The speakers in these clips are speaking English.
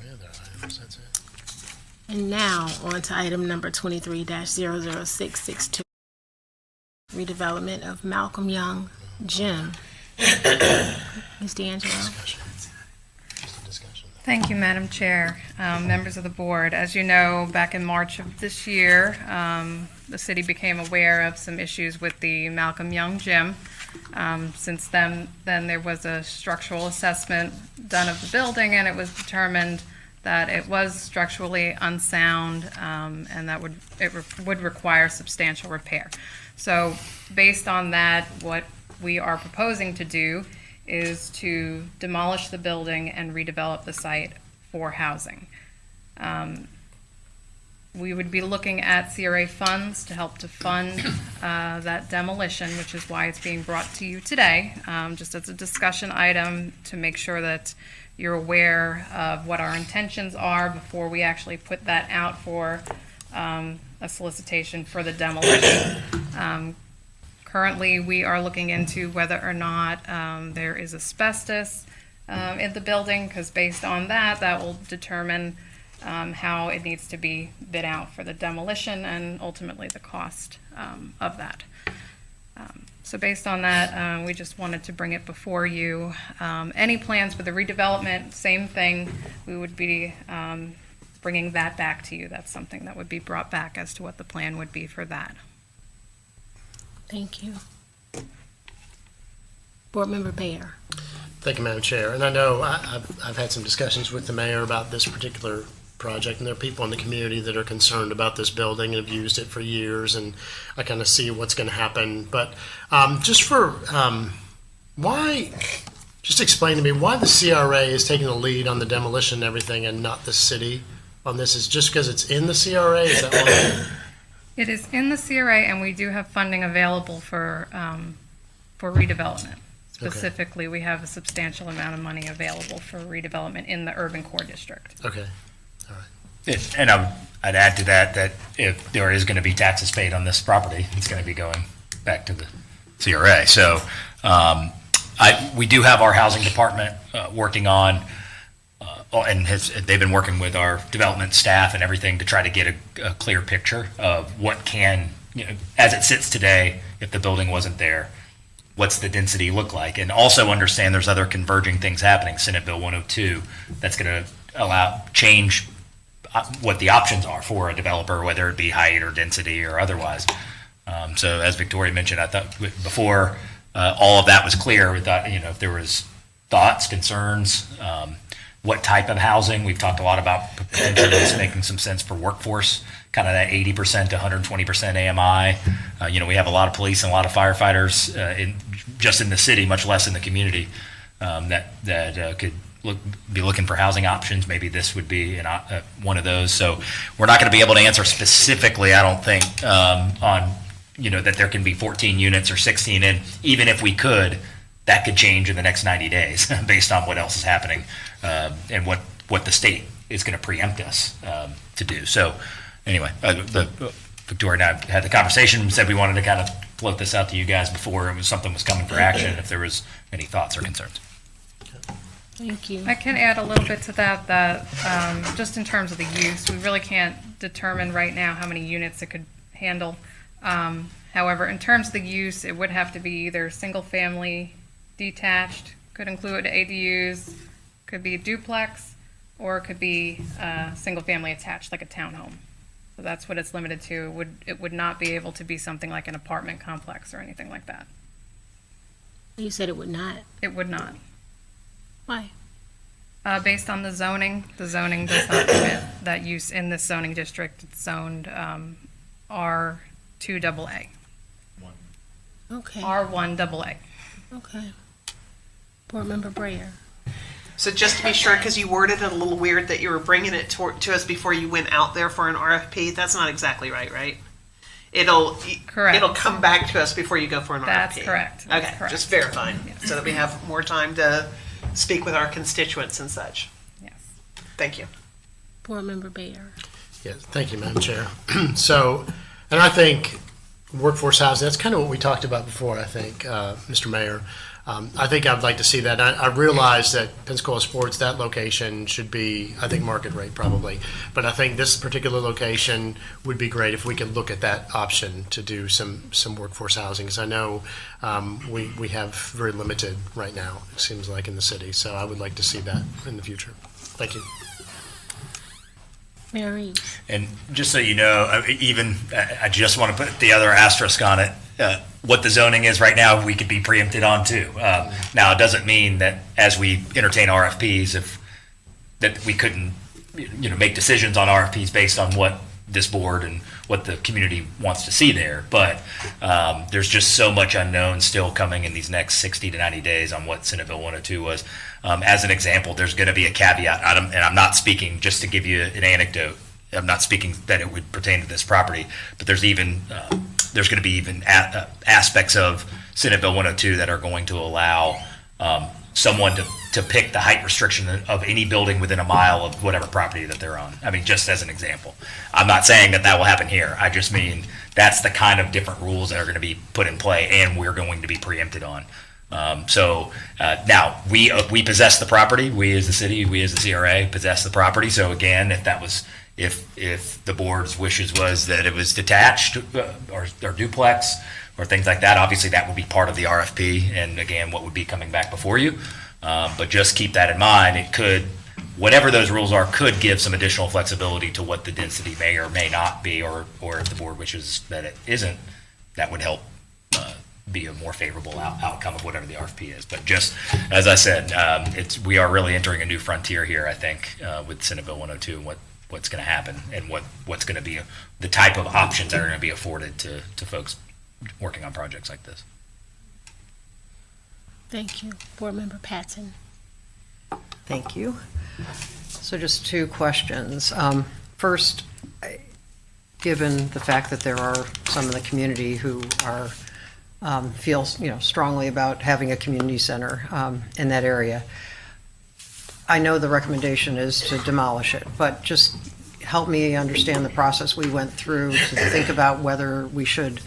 any other items. That's it. And now on to item number 23-00662, redevelopment of Malcolm Yonge Gym. Ms. D'Angelo. Discussion. Just a discussion. Thank you, Madam Chair, members of the board. As you know, back in March of this year, the city became aware of some issues with the Malcolm Yonge Gym. Since then there was a structural assessment done of the building, and it was determined that it was structurally unsound, and that would require substantial repair. So based on that, what we are proposing to do is to demolish the building and redevelop the site for housing. We would be looking at CRA funds to help to fund that demolition, which is why it's being brought to you today, just as a discussion item to make sure that you're aware of what our intentions are before we actually put that out for a solicitation for the demolition. Currently, we are looking into whether or not there is asbestos in the building, because based on that, that will determine how it needs to be bid out for the demolition and ultimately the cost of that. So based on that, we just wanted to bring it before you. Any plans for the redevelopment, same thing. We would be bringing that back to you. That's something that would be brought back as to what the plan would be for that. Thank you. Board Member Bayer. Thank you, Madam Chair. And I know I've had some discussions with the mayor about this particular project, and there are people in the community that are concerned about this building and have used it for years, and I kind of see what's going to happen. But just explain to me why the CRA is taking the lead on the demolition and everything and not the city on this. Is just because it's in the CRA? Is that why? It is in the CRA, and we do have funding available for redevelopment. Specifically, we have a substantial amount of money available for redevelopment in the urban core district. Okay. All right. And I'd add to that if there is going to be taxes paid on this property, it's going to be going back to the CRA. So we do have our housing department working on, and they've been working with our development staff and everything to try to get a clear picture of what can, as it sits today, if the building wasn't there, what's the density look like, and also understand there's other converging things happening. Senate Bill 102 that's going to change what the options are for a developer, whether it be height or density or otherwise. So as Victoria mentioned, I thought before all of that was clear, we thought, if there was thoughts, concerns, what type of housing. We've talked a lot about potentially this making some sense for workforce, kind of that 80% to 120% AMI. We have a lot of police and a lot of firefighters just in the city, much less in the community, that could be looking for housing options. Maybe this would be one of those. So we're not going to be able to answer specifically, I don't think, on that there can be 14 units or 16, and even if we could, that could change in the next 90 days based on what else is happening and what the state is going to preempt us to do. So anyway, Victoria and I had the conversation, said we wanted to kind of float this out to you guys before something was coming for action, if there was any thoughts or concerns. Thank you. I can add a little bit to that just in terms of the use, we really can't determine right now how many units it could handle. However, in terms of the use, it would have to be either single family, detached, could include ADUs, could be a duplex, or it could be single family attached, like a townhome. So that's what it's limited to. It would not be able to be something like an apartment complex or anything like that. You said it would not. It would not. Why? Based on the zoning does not permit that use in this zoning district. It's zoned R2AA. Okay. R1 AA. Okay. Board Member Brayer. So just to be sure, because you worded it a little weird that you were bringing it to us before you went out there for an RFP, that's not exactly right? Correct. It'll come back to us before you go for an That's RFP. correct. Okay, That's correct. just verifying, Yes. so that we have more time to speak with our constituents and such. Yes. Thank you. Board Member Bayer. Yes, thank you, Madam Chair. So, and I think workforce housing, that's kind of what we talked about before, I think, Mr. Mayor. I think I'd like to see that. I realize that Pensacola Sports, that location should be, I think, market rate probably. But I think this particular location would be great if we could look at that option to do some workforce housing. Because I know we have very limited right now, it seems like, in the city. So I would like to see that in the future. Thank you. Mayor Reeves. And just so you know, I just want to put the other asterisk on it. What the zoning is right now, we could be preempted on too. Now, it doesn't mean that as we entertain RFPs, that we couldn't, make decisions on RFPs based on what this board and what the community wants to see there. But there's just so much unknown still coming in these next 60 to 90 days on what Senate Bill 102 was. As an example, there's going to be a caveat, and I'm not speaking, just to give you an anecdote, I'm not speaking that it would pertain to this property, but there's going to be even aspects of Senate Bill 102 that are going to allow someone to pick the height restriction of any building within a mile of whatever property that they're on. I mean, just as an example. I'm not saying that will happen here. I just mean that's the kind of different rules that are going to be put in play and we're going to be preempted on. Now we possess the property. We as the city, we as the CRA possess the property. So again, if the board's wishes was that it was detached or duplex or things like that, obviously that would be part of the RFP. And again, what would be coming back before you. But just keep that in mind. It could, whatever those rules are, could give some additional flexibility to what the density may or may not be, or if the board wishes that it isn't, that would help be a more favorable outcome of whatever the RFP is. But just as I said, we are really entering a new frontier here, I think, with Senate Bill 102 and what's going to happen and what's going to be the type of options that are going to be afforded to folks working on projects like this. Thank you. Board Member Patton. Thank you. So just two questions. First, given the fact that there are some in the community who are feel strongly about having a community center in that area, I know the recommendation is to demolish it, but just help me understand the process we went through to think about whether we should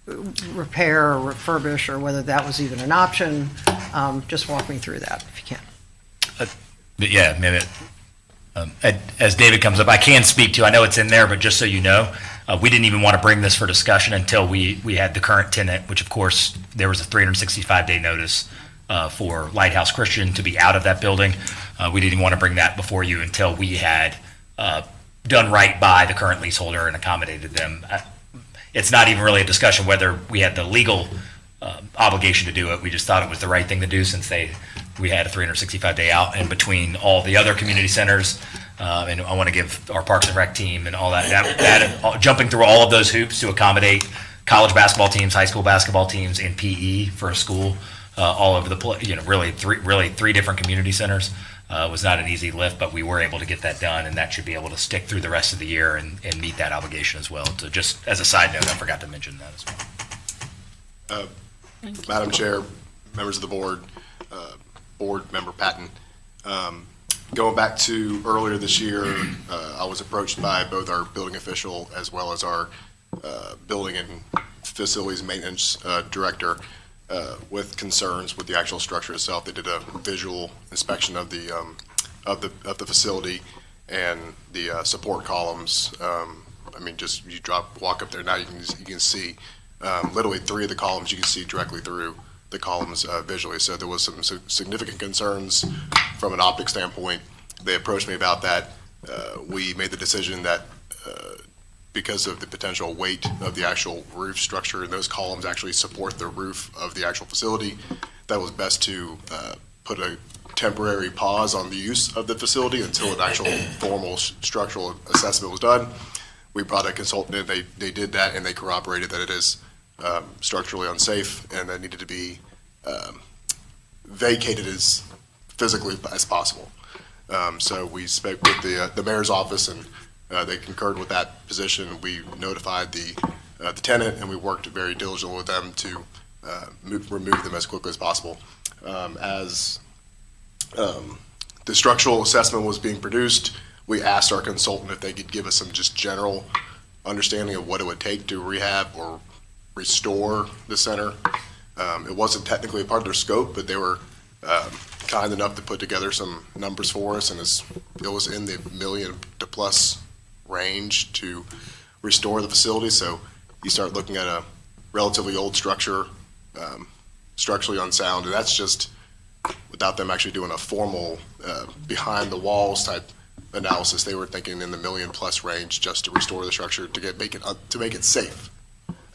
repair or refurbish or whether that was even an option. Just walk me through that if you can. But yeah, maybe as David comes up, I can speak to, I know it's in there, but just so you know, we didn't even want to bring this for discussion until we had the current tenant, which of course there was a 365-day notice for Lighthouse Christian to be out of that building. We didn't want to bring that before you until we had done right by the current leaseholder and accommodated them. It's not even really a discussion whether we had the legal obligation to do it. We just thought it was the right thing to do since we had a 365-day out in between all the other community centers. And I want to give our Parks and Rec team and all that jumping through all of those hoops to accommodate college basketball teams, high school basketball teams, and PE for a school all over the place. Really three different community centers. Was not an easy lift, but we were able to get that done, and that should be able to stick through the rest of the year and meet that obligation as well. So just as a side note, I forgot to mention that as well. Madam Chair, members of the board, Board Member Patton, going back to earlier this year, I was approached by both our building official as well as our building and facilities maintenance director with concerns with the actual structure itself. They did a visual inspection of the facility and the support columns. I mean, just walk up there now, you can see literally three of the columns. You can see directly through the columns visually. So there was some significant concerns from an optic standpoint. They approached me about that. We made the decision that because of the potential weight of the actual roof structure, and those columns actually support the roof of the actual facility, that was best to put a temporary pause on the use of the facility until an actual formal structural assessment was done. We brought a consultant in, they did that, and they corroborated that it is structurally unsafe and that needed to be vacated as physically as possible. So we spoke with the mayor's office, and they concurred with that position. We notified the tenant, and we worked very diligently with them to remove them as quickly as possible. As the structural assessment was being produced, we asked our consultant if they could give us some just general understanding of what it would take to rehab or restore the center. It wasn't technically a part of their scope, but they were kind enough to put together some numbers for us, and it was in the million to plus range to restore the facility. So you start looking at a relatively old structure, structurally unsound, and that's just without them actually doing a formal behind the walls type analysis. They were thinking in the million plus range just to restore the structure to make it safe.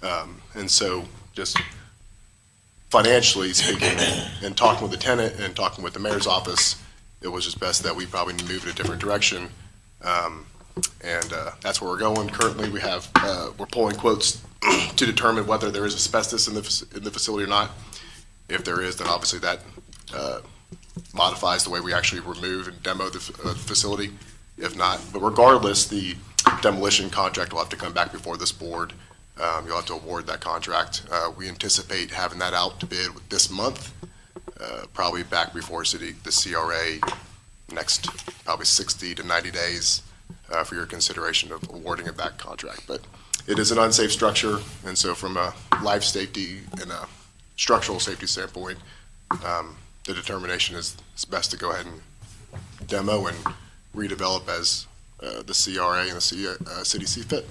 And so just financially speaking, and talking with the tenant and talking with the mayor's office, it was just best that we probably move in a different direction. And that's where we're going. Currently, we're pulling quotes to determine whether there is asbestos in the facility or not. If there is, then obviously that modifies the way we actually remove and demo the facility. If not, but regardless, the demolition contract will have to come back before this board. You'll have to award that contract. We anticipate having that out to bid this month, probably back before the CRA next probably 60 to 90 days for your consideration of awarding of that contract. But it is an unsafe structure, and so from a life safety and a structural safety standpoint, the determination is it's best to go ahead and demo and redevelop as the CRA and the city see fit.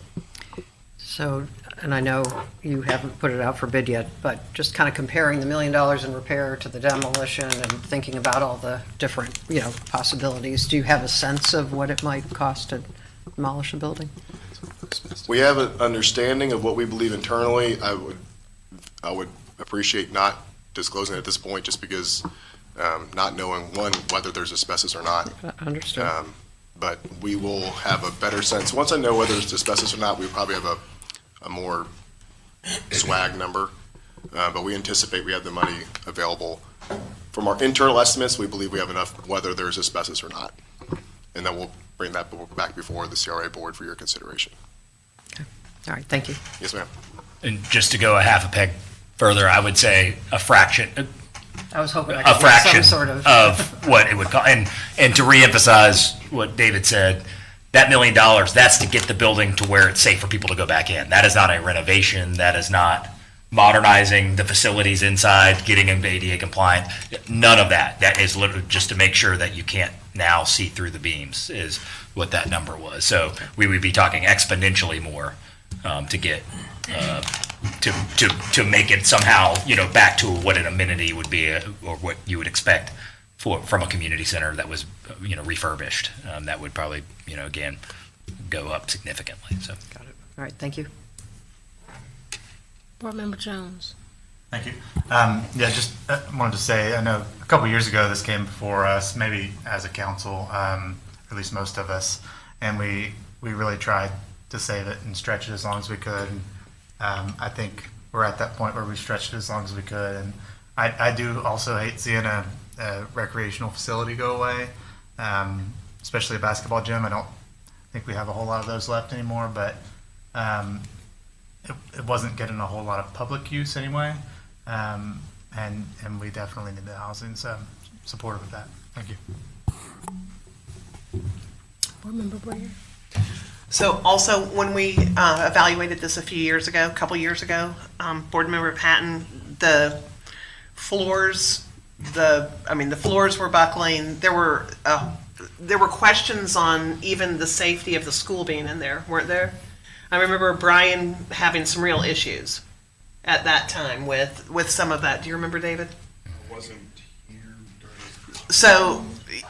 So, and I know you haven't put it out for bid yet, but just kind of comparing the $1 million in repair to the demolition and thinking about all the different, possibilities, do you have a sense of what it might cost to demolish a building? We have an understanding of what we believe internally. I would appreciate not disclosing it at this point, just because not knowing, one, whether there's asbestos or not. Understood. But we will have a better sense. Once I know whether it's asbestos or not, we probably have a more swag number. But we anticipate we have the money available. From our internal estimates, we believe we have enough whether there's asbestos or not. And then we'll bring that back before the CRA board for your consideration. Okay. All right, thank you. Yes, ma'am. And just to go a half a peg further, I would say a fraction, I was hoping I a could get fraction some sort of what it would cost. And to reemphasize what David said, that $1 million, that's to get the building to where it's safe for people to go back in. That is not a renovation. That is not modernizing the facilities inside, getting them ADA compliant. None of that. That is literally just to make sure that you can't now see through the beams is what that number was. So we would be talking exponentially more to get to make it somehow back to what an amenity would be or what you would expect from a community center that was refurbished. That would probably again go up significantly. So Got it. All right, thank you. Board Member Jones. Thank you. Just wanted to say, I know a couple years ago this came before us, maybe as a council, or at least most of us, and we really tried to save it and stretch it as long as we could. And I think we're at that point where we stretched it as long as we could. And I do also hate seeing a recreational facility go away, especially a basketball gym. I don't think we have a whole lot of those left anymore, but it wasn't getting a whole lot of public use anyway. And we definitely need the housing, so I'm supportive of that. Thank you. Board Member Breyer. So also, when we evaluated this a couple years ago, Board Member Patton, the floors were buckling. There were questions on even the safety of the school being in there, weren't there? I remember Brian having some real issues at that time with some of that. Do you remember, David? I wasn't here during. So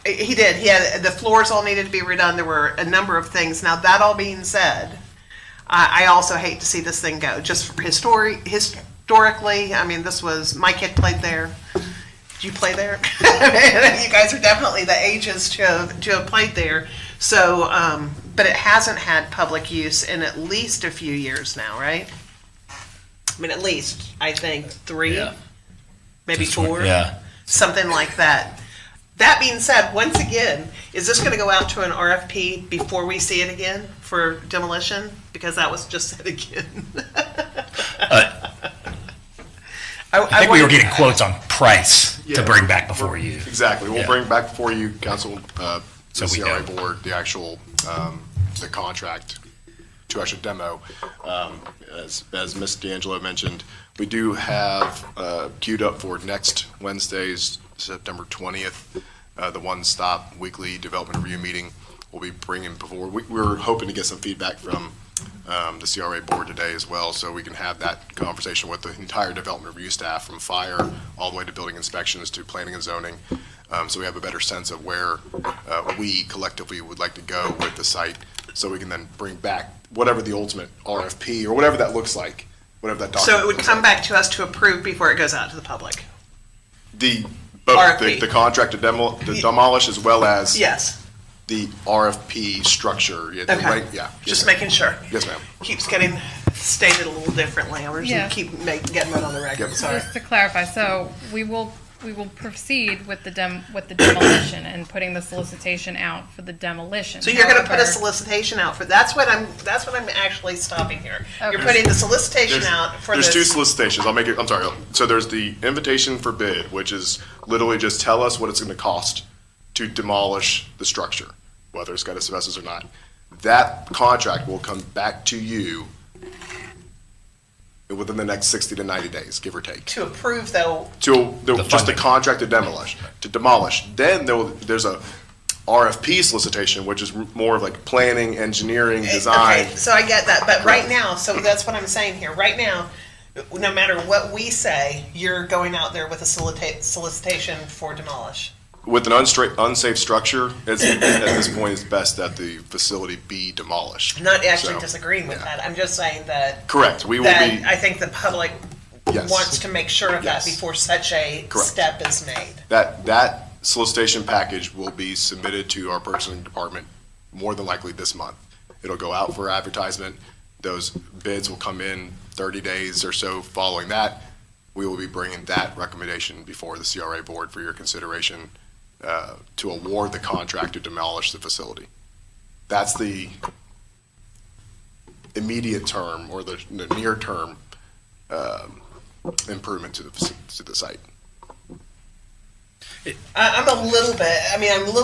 he did. He had the floors all needed to be redone. There were a number of things. Now that all being said, I also hate to see this thing go. Just historically, this was my kid played there. Did you play there? You guys are definitely the ages to have played there. So, but it hasn't had public use in at least a few years now, right? At least, I think 3, maybe 4, something like that. That being said, once again, is this going to go out to an RFP before we see it again for demolition? Because that was just said again. I think we were getting quotes on price to bring back before you. Exactly. We'll bring back before you, council, So the we CRA know. board, the actual, the contract actually demo. As Ms. D'Angelo mentioned, we do have queued up for next Wednesday's September 20th, the one-stop weekly development review meeting. We'll be bringing before, we're hoping to get some feedback from the CRA board today as well, so we can have that conversation with the entire development review staff, from fire all the way to building inspections to planning and zoning, so we have a better sense of where we collectively would like to go with the site, so we can then bring back whatever the ultimate RFP or whatever that looks like, whatever that document. So it would come back to us to approve before it goes out to the public? Both RFP. the contract to demolish as well as Yes. the RFP structure. Yeah, Okay. yeah. Just yes, ma'am. making sure. Yes, ma'am. Keeps getting stated a little differently. I'm Yeah. just keep getting that on the record, Yep. sorry. Just to clarify, so we will proceed with the demolition and putting the solicitation out for the demolition. So you're gonna put a However- solicitation out for, that's what I'm actually stopping here. You're Okay. putting the solicitation out for this. There's two solicitations. I'm sorry. So there's the invitation for bid, which is literally just tell us what it's going to cost to demolish the structure, whether it's got asbestos or not. That contract will come back to you within the next 60 to 90 days, give or take. To approve though, Just the funding. contract to demolish. Then there's a RFP solicitation, which is more of like planning, engineering, design. okay, so I get that, but right now, so that's what I'm saying here, right now, no matter what we say, you're going out there with a solicitation for demolish. With an unsafe structure, at this point, it's best that the facility be demolished. I'm not actually So, disagreeing with yeah. that, I'm just saying that, Correct. We will that be, I think the public Yes. wants to make sure of that Yes. before such a Correct. step is made. that solicitation package will be submitted to our purchasing department more than likely this month. It'll go out for advertisement. Those bids will come in 30 days or so following that. We will be bringing that recommendation before the CRA board for your consideration to award the contract to demolish the facility. That's the immediate term or the near term improvement to the site. I'm a little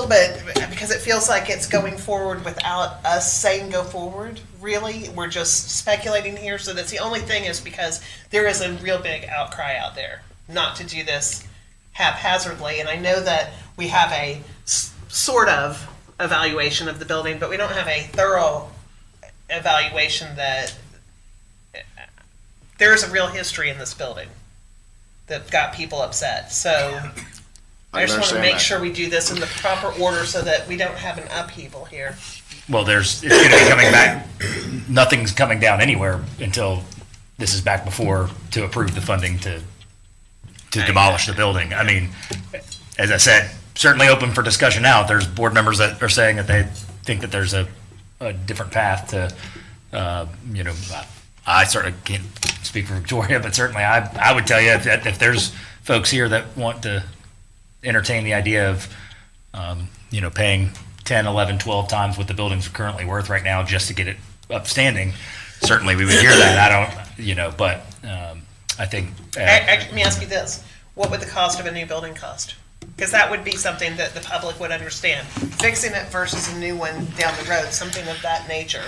bit, because it feels like it's going forward without us saying go forward, really. We're just speculating here, so that's the only thing is because there is a real big outcry out there not to do this haphazardly. And I know that we have a sort of evaluation of the building, but we don't have a thorough evaluation that there is a real history in this building that got people upset. So I just want to understand make that. sure we do this in the proper order so that we don't have an upheaval here. Well, it's going to be coming back, nothing's coming down anywhere until this is back before to approve the funding to demolish the building. I mean, as I said, certainly open for discussion now. There's board members that are saying that they think that there's a different path to, I certainly can't speak for Victoria, but certainly I would tell you if there's folks here that want to entertain the idea of, paying 10, 11, 12 times what the building's currently worth right now just to get it upstanding, certainly we would hear that. But I think. Let me ask you this. What would the cost of a new building cost? Because that would be something that the public would understand. Fixing it versus a new one down the road, something of that nature.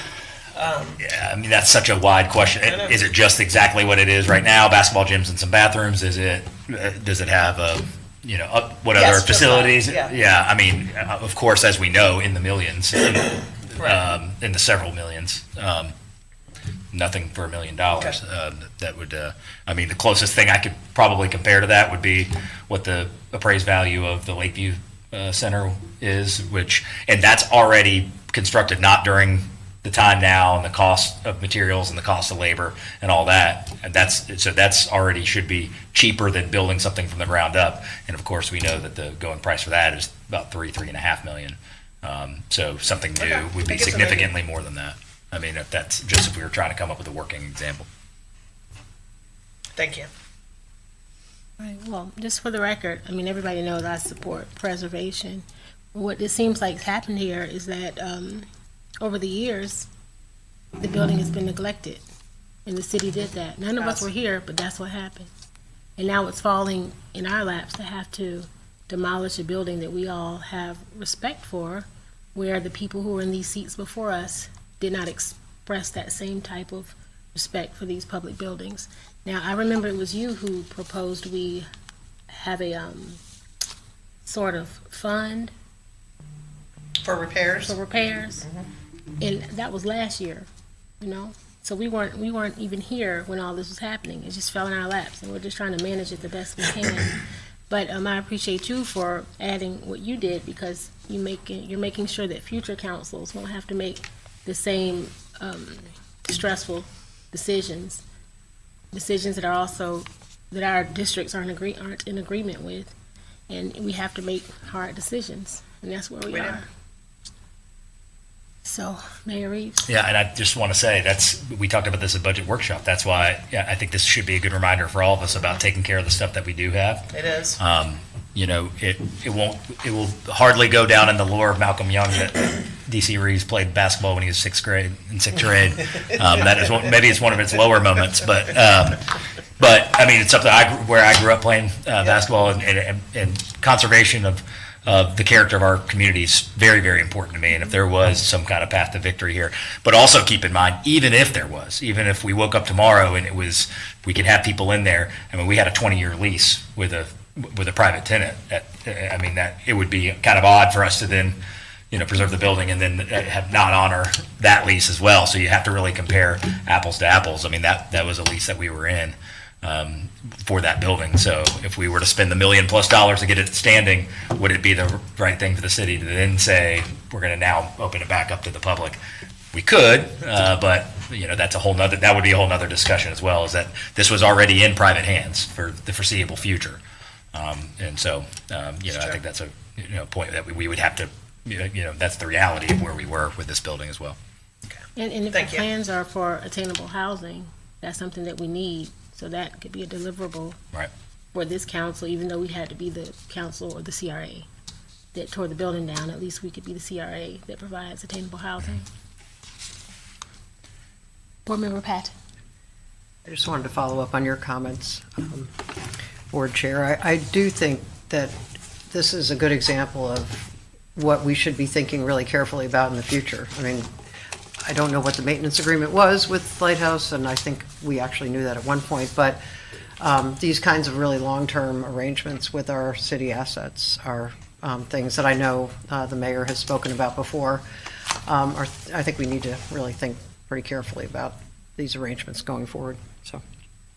Yeah, I mean, that's such a wide question. I know. Is it just exactly what it is right now, basketball gyms and some bathrooms? Does it have what Yes, other just that, facilities? yeah. I mean, of course, as we know, in the millions, Right. in the several millions. Nothing for $1 million. That would, the closest thing I could probably compare to that would be what the appraised value of the Lakeview Center is, and that's already constructed, not during the time now and the cost of materials and the cost of labor and all that. And that's already should be cheaper than building something from the ground up. And of course, we know that the going price for that is about $3.5 million. So something new Okay. would be I guess significantly more than that. I mean, if we were trying to come up with a working example. Thank you. Right, well, just for the record, everybody knows I support preservation. What it seems like has happened here is that over the years, the building has been neglected, and the city did that. None of us were here, but that's what happened. And now it's falling in our laps to have to demolish a building that we all have respect for, where the people who were in these seats before us did not express that same type of respect for these public buildings. Now, I remember it was you who proposed we have a sort of fund For repairs? for repairs, and that was last year, you know? So we weren't even here when all this was happening. It just fell in our laps, and we're just trying to manage it the best we can. But I appreciate you for adding what you did, because you're making sure that future councils won't have to make the same stressful decisions that are also that our districts aren't in agreement with, and we have to make hard decisions, and that's where we We do. are. So, Mayor Reeves. Yeah, and I just want to say, we talked about this at Budget Workshop. That's why, yeah, I think this should be a good reminder for all of us about taking care of the stuff that we do have. It is. You know, it will hardly go down in the lore of Malcolm Young that DC Reeves played basketball when he was in sixth grade. That is maybe it's one of its lower moments, but I mean, it's something where I grew up playing basketball, and conservation of the character of our community is very, very important to me. And if there was some kind of path to victory here, but also keep in mind, even if we woke up tomorrow and we could have people in there. I mean, we had a 20-year lease with a private tenant. I mean, that it would be kind of odd for us to then, preserve the building and then have not honor that lease as well. So you have to really compare apples to apples. I mean, that was a lease that we were in for that building. So if we were to spend $1 million+ to get it standing, would it be the right thing for the city to then say, we're going to now open it back up to the public? We could, but that would be a whole nother discussion as well, is that this was already in private hands for the foreseeable future. And so, I think that's a point that we would have to, that's the reality of where we were with this building as well. And if the Thank you. plans are for attainable housing, that's something that we need. So that could be a deliverable Right. for this council, even though we had to be the council or the CRA that tore the building down. At least we could be the CRA that provides attainable housing. Board Member Patton. I just wanted to follow up on your comments, Board Chair. I do think that this is a good example of what we should be thinking really carefully about in the future. I mean, I don't know what the maintenance agreement was with Lighthouse, and I think we actually knew that at one point, but these kinds of really long-term arrangements with our city assets are things that I know the mayor has spoken about before. I think we need to really think pretty carefully about these arrangements going forward. So,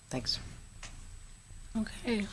thanks. Okay.